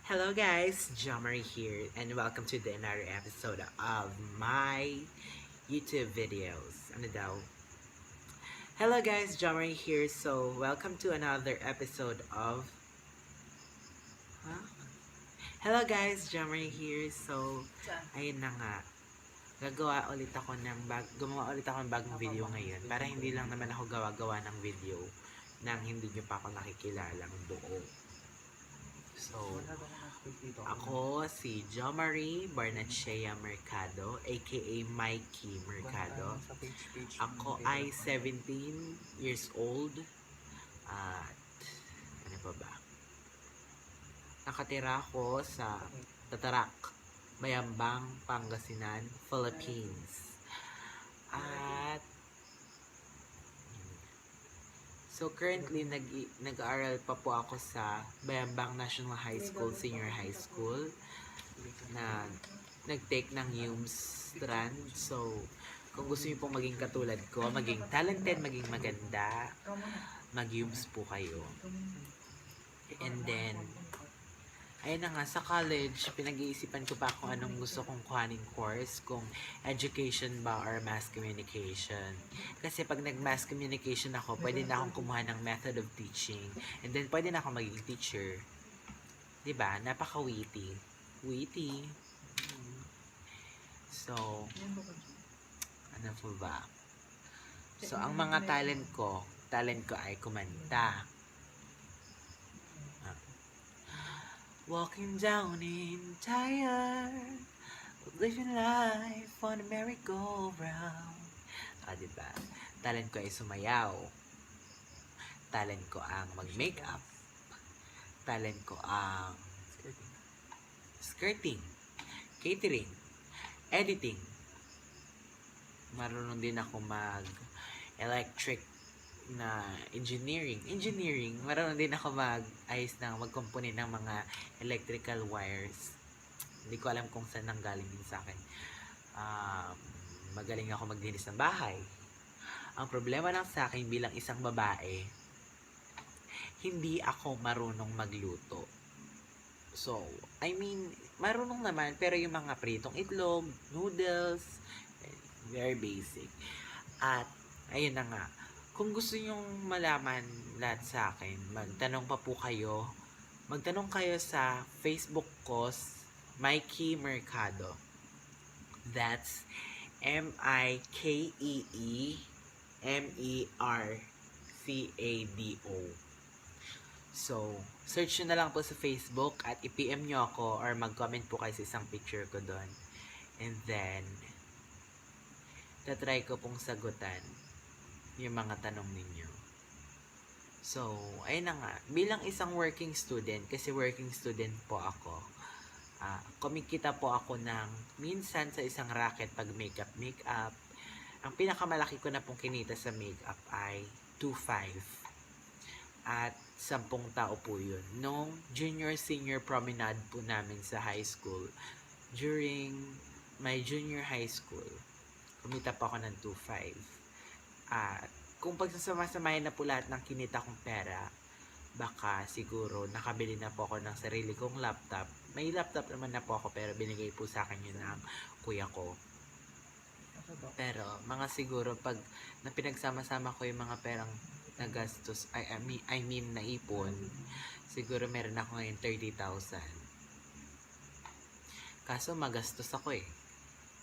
Hello guys, Jomari here and welcome to another episode of my YouTube videos. Ano daw? Hello guys, Jomari here. So, welcome to another episode of Huh? Hello guys, Jomari here. So, ayun na nga. Gumawa ulit ako ng bagong video ngayon para hindi lang naman ako gawa-gawa ng video nang hindi nyo pa ako nakikilalang buo. So, ako si Jomari Barnachea Mercado, aka Mikey Mercado. Ako ay 17 years old at ano pa ba? Nakatira ako sa Tatarac, Bayambang, Pangasinan, Philippines. At so currently nag-aaral pa po ako sa Bayambang National High School, Senior High School na nag-take ng UMS strand. So kung gusto niyo pong maging katulad ko, maging talented, maging maganda, mag-UMS po kayo. And then ayun na nga, sa college, pinag-iisipan ko pa kung anong gusto kong kuhaning course, kung education ba or mass communication. Kasi pag nag-mass communication ako, pwede na akong kumuha ng method of teaching. And then, pwede na akong maging teacher. Diba? Napaka-witty. Witty. So, ano po ba? So, ang mga talent ko ay kumanta. Walking down in tired, living life on a merry-go-round. Diba? Talent ko ay sumayaw. Talent ko ang mag-makeup. Talent ko ang skirting, catering, editing. Marunong din ako mag-electric na engineering. Marunong din ako mag-ayos magkumpuni ng mga electrical wires. Hindi ko alam kung saan nanggaling din sa akin. Magaling ako maglinis ng bahay. Ang problema lang sa akin bilang isang babae, hindi ako marunong magluto. So, marunong naman, pero yung mga pritong itlog, noodles, very basic. At, ayun na nga, kung gusto nyong malaman lahat sa akin, magtanong kayo sa Facebook ko, Mikey Mercado. That's Meemercado. So, search nyo na lang po sa Facebook at i-PM nyo ako or mag-comment po kayo sa isang picture ko doon. And then, tatry ko pong sagutan yung mga tanong ninyo. So, ayun na nga. Bilang isang working student, kasi working student po ako, kumikita po ako ng minsan sa isang racket pag makeup. Ang pinakamalaki ko na pong kinita sa makeup ay 2.5. At 10 tao po yun. Nung junior-senior promenade po namin sa high school, during my junior high school, kumita po ako ng 2.5. At kung pagsasama-samahin na po lahat ng kinita kong pera, baka siguro nakabili na po ako ng sarili kong laptop. May laptop naman na po ako pero binigay po sa akin yun ng kuya ko. Pero mga siguro pag na pinagsama-sama ko yung mga perang nagastos, naipon, siguro meron ako ngayon 30,000. Kaso magastos ako eh.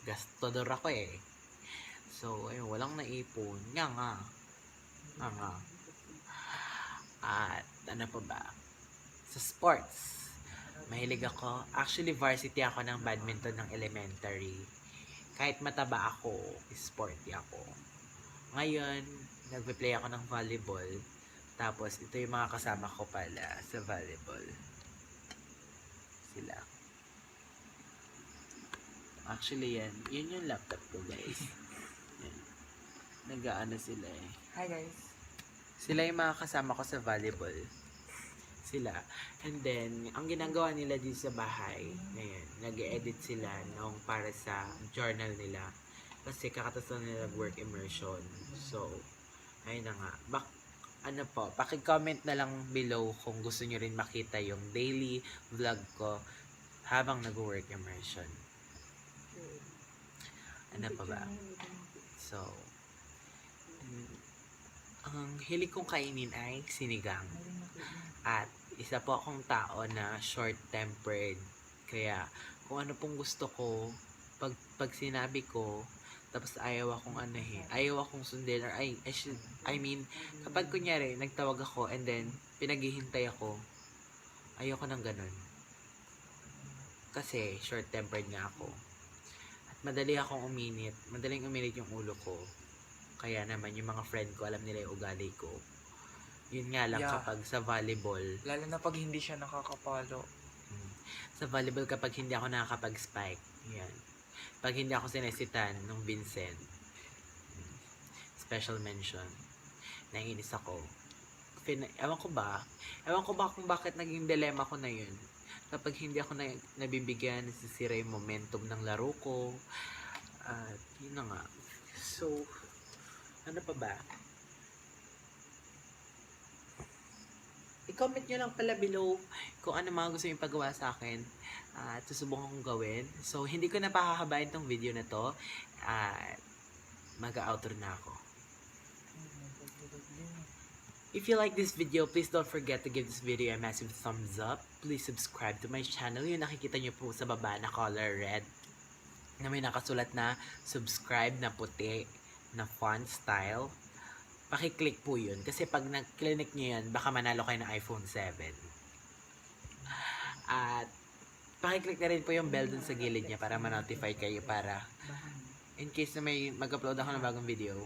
Gastador ako eh. So, ayun, walang naipon. Nga. At, ano pa ba? Sa sports, mahilig ako. Actually, varsity ako ng badminton ng elementary. Kahit mataba ako, sporty ako. Ngayon, nagpe-play ako ng volleyball. Tapos, ito yung mga kasama ko pala sa volleyball. Sila. Actually, yun yung laptop ko, guys. Nag-aano sila eh. Hi guys. Sila yung mga kasama ko sa volleyball. Sila. And then, ang ginagawa nila dito sa bahay, ngayon, nag-edit sila para sa journal nila. Kasi kakatasan nila work immersion. So, ayun na nga. ano po, paki-comment na lang below kung gusto nyo rin makita yung daily vlog ko habang nag-work immersion. Ano pa ba? So, ang hilig kong kainin ay sinigang. At isa po akong tao na short-tempered. Kaya, kung ano pong gusto ko, pag sinabi ko, tapos ayaw akong sundin, or kapag kunyari, nagtawag ako, and then, pinaghihintay ako, ayoko ng ganun. Kasi, short-tempered nga ako. At madaling uminit yung ulo ko. Kaya naman, yung mga friend ko, alam nila yung ugali ko. Yun nga lang kapag sa volleyball. Lalo na pag hindi siya nakakapalo. Sa volleyball kapag hindi ako nakakapag-spike. Yan. Pag hindi ako sinesitan nung Vincent. Special mention. Naiinis ako. Ewan ko ba kung bakit naging dilemma ko na yun. Kapag hindi ako nabibigyan, nasisira yung momentum ng laro ko. At yun na nga. So, ano pa ba? I-comment nyo lang pala below kung ano mga gusto nyo ipagawa sa akin at susubukan kong gawin. So, hindi ko na pahahabain tong video na to at mag-outro na ako. If you like this video, please don't forget to give this video a massive thumbs up. Please subscribe to my channel. Yung nakikita nyo po sa baba na color red na may nakasulat na subscribe na puti na font style. Paki-click po yun. Kasi pag nag-click nyo yan, baka manalo kayo ng iPhone 7. At paki-click na rin po yung bell dun sa gilid niya para ma-notify kayo para in case na may mag-upload ako ng bagong video,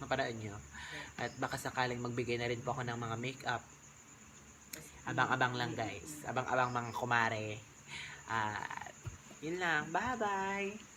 maparaan nyo. At baka sakaling magbigay na rin po ako ng mga makeup. Abang-abang lang guys. Abang-abang mga kumare. At yun lang. Bye-bye!